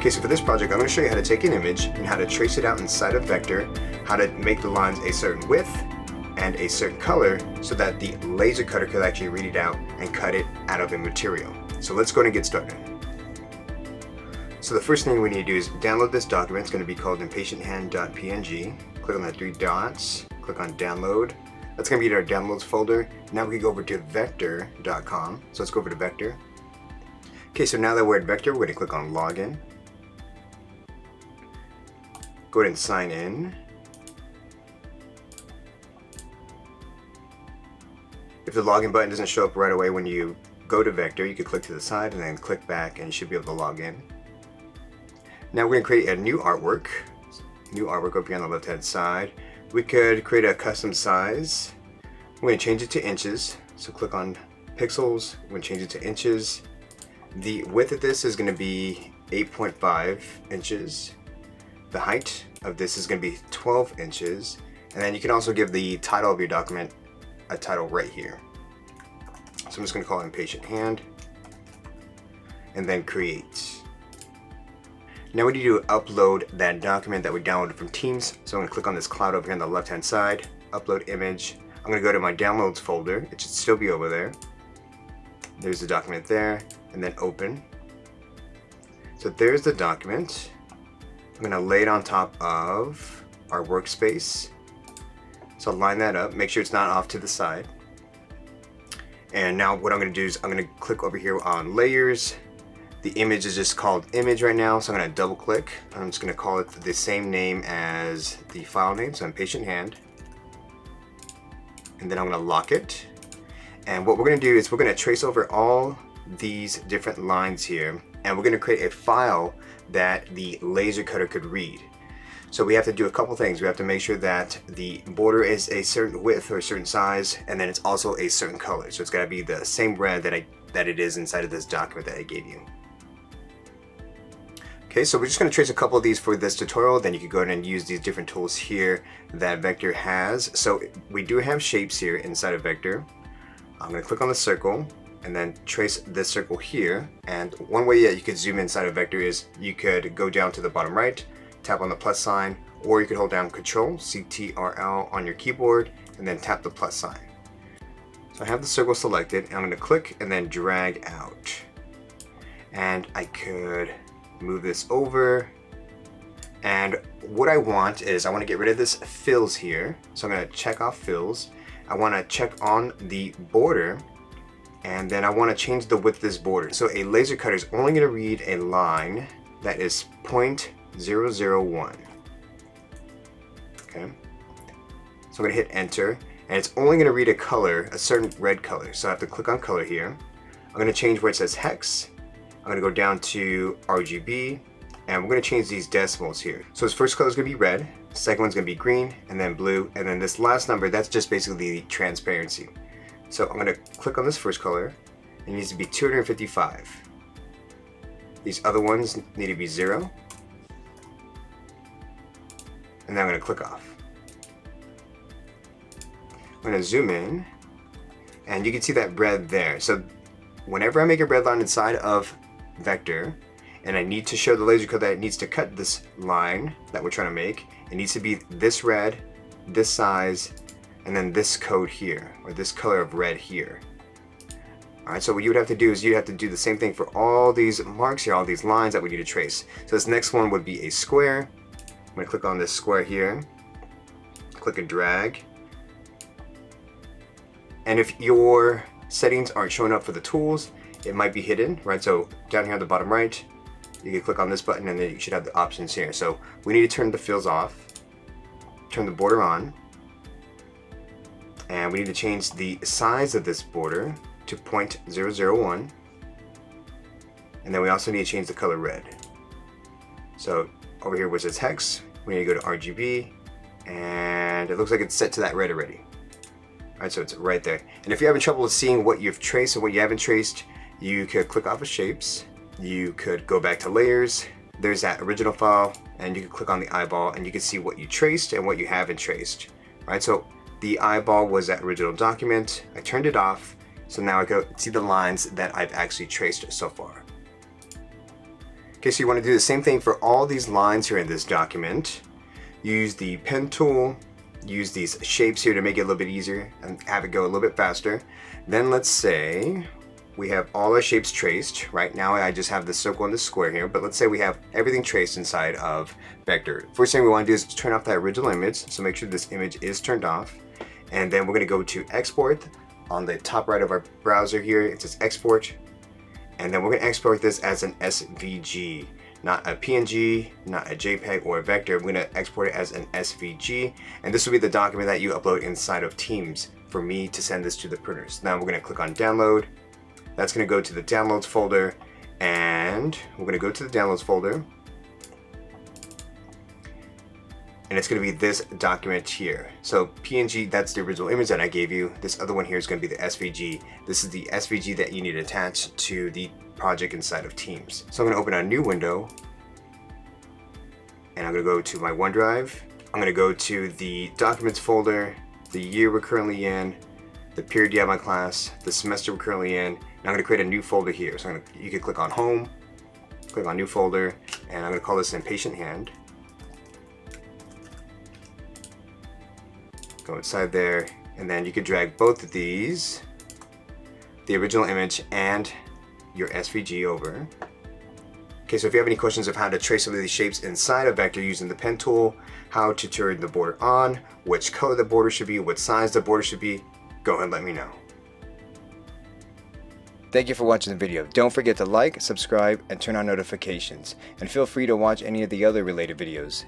Okay, so for this project, I'm going to show you how to take an image and how to trace it out inside of Vector, how to make the lines a certain width and a certain color so that the laser cutter could actually read it out and cut it out of a material. So let's go ahead and get started. So the first thing we need to do is download this document. It's going to be called impatienthand.png. Click on the three dots, click on download. That's going to be in our downloads folder. Now we can go over to vector.com. So let's go over to Vector. Okay, so now that we're at Vector, we're going to click on login. Go ahead and sign in. If the login button doesn't show up right away when you go to Vector, you can click to the side and then click back and you should be able to log in. Now we're going to create a new artwork. New artwork over here on the left hand side. We could create a custom size. We're going to change it to inches. So click on pixels. We're going to change it to inches. The width of this is going to be 8.5 inches. The height of this is going to be 12 inches. And then you can also give the title of your document a title right here. So I'm just going to call it Impatient Hand. And then create. Now we need to upload that document that we downloaded from Teams. So I'm going to click on this cloud over here on the left hand side. Upload image. I'm going to go to my downloads folder. It should still be over there. There's the document there. And then open. So there's the document. I'm going to lay it on top of our workspace. So line that up, make sure it's not off to the side. And now what I'm going to do is I'm going to click over here on layers. The image is just called image right now, so I'm going to double click. I'm just going to call it the same name as the file name, so Impatient Hand. And then I'm going to lock it. And what we're going to do is we're going to trace over all these different lines here, and we're going to create a file that the laser cutter could read. So we have to do a couple things. We have to make sure that the border is a certain width or a certain size, and then it's also a certain color. So it's got to be the same red that it is inside of this document that I gave you. Okay, so we're just going to trace a couple of these for this tutorial. Then you can go ahead and use these different tools here that Vector has. So we do have shapes here inside of Vector. I'm going to click on the circle and then trace this circle here. And one way that you could zoom inside of Vector is you could go down to the bottom right, tap on the plus sign, or you could hold down Control, CTRL on your keyboard, and then tap the plus sign. So I have the circle selected, and I'm going to click and then drag out. And I could move this over. And what I want is I want to get rid of this fills here. So I'm going to check off fills. I want to check on the border. And then I want to change the width of this border. So a laser cutter is only going to read a line that is 0.001. Okay. So I'm going to hit enter, and it's only going to read a color, a certain red color. So I have to click on color here. I'm going to change where it says hex. I'm going to go down to RGB, and we're going to change these decimals here. So this first color is going to be red, second one's going to be green, and then blue, and then this last number, that's just basically the transparency. So I'm going to click on this first color. It needs to be 255. These other ones need to be 0. And then I'm going to click off. I'm going to zoom in, and you can see that red there. So whenever I make a red line inside of Vector, and I need to show the laser code that it needs to cut this line that we're trying to make, it needs to be this red, this size, and then this code here, or this color of red here. Alright, so what you would have to do is you'd have to do the same thing for all these marks here, all these lines that we need to trace. So this next one would be a square. I'm going to click on this square here, click and drag. And if your settings aren't showing up for the tools, it might be hidden, right? So down here at the bottom right, you can click on this button and then you should have the options here. So we need to turn the fills off, turn the border on, and we need to change the size of this border to 0.001, and then we also need to change the color red. So over here where it says hex, we need to go to RGB, and it looks like it's set to that red already. Alright, so it's right there. And if you're having trouble with seeing what you've traced and what you haven't traced, you could click off of shapes, you could go back to layers, there's that original file, and you can click on the eyeball and you can see what you traced and what you haven't traced. Alright, so the eyeball was that original document, I turned it off, so now I can see the lines that I've actually traced so far. Okay, so you want to do the same thing for all these lines here in this document. Use the pen tool, use these shapes here to make it a little bit easier and have it go a little bit faster. Then let's say we have all our shapes traced. Right now I just have the circle and the square here, but let's say we have everything traced inside of Vector. First thing we want to do is turn off that original image, so make sure this image is turned off. And then we're going to go to export. On the top right of our browser here, it says export. And then we're going to export this as an SVG, not a PNG, not a JPEG or a vector. We're going to export it as an SVG, and this will be the document that you upload inside of Teams for me to send this to the printers. Now we're going to click on download. That's going to go to the downloads folder, and we're going to go to the downloads folder, and it's going to be this document here. So PNG, that's the original image that I gave you. This other one here is going to be the SVG. This is the SVG that you need to attach to the project inside of Teams. So I'm going to open a new window, and I'm going to go to my OneDrive. I'm going to go to the documents folder, the year we're currently in, the period you have my class, the semester we're currently in, and I'm going to create a new folder here. So you can click on home, click on new folder, and I'm going to call this Impatient Hand. Go inside there, and then you can drag both of these, the original image and your SVG over. Okay, so if you have any questions of how to trace some of these shapes inside of Vector using the pen tool, how to turn the border on, which color the border should be, what size the border should be, go ahead and let me know. Thank you for watching the video. Don't forget to like, subscribe, and turn on notifications. And feel free to watch any of the other related videos.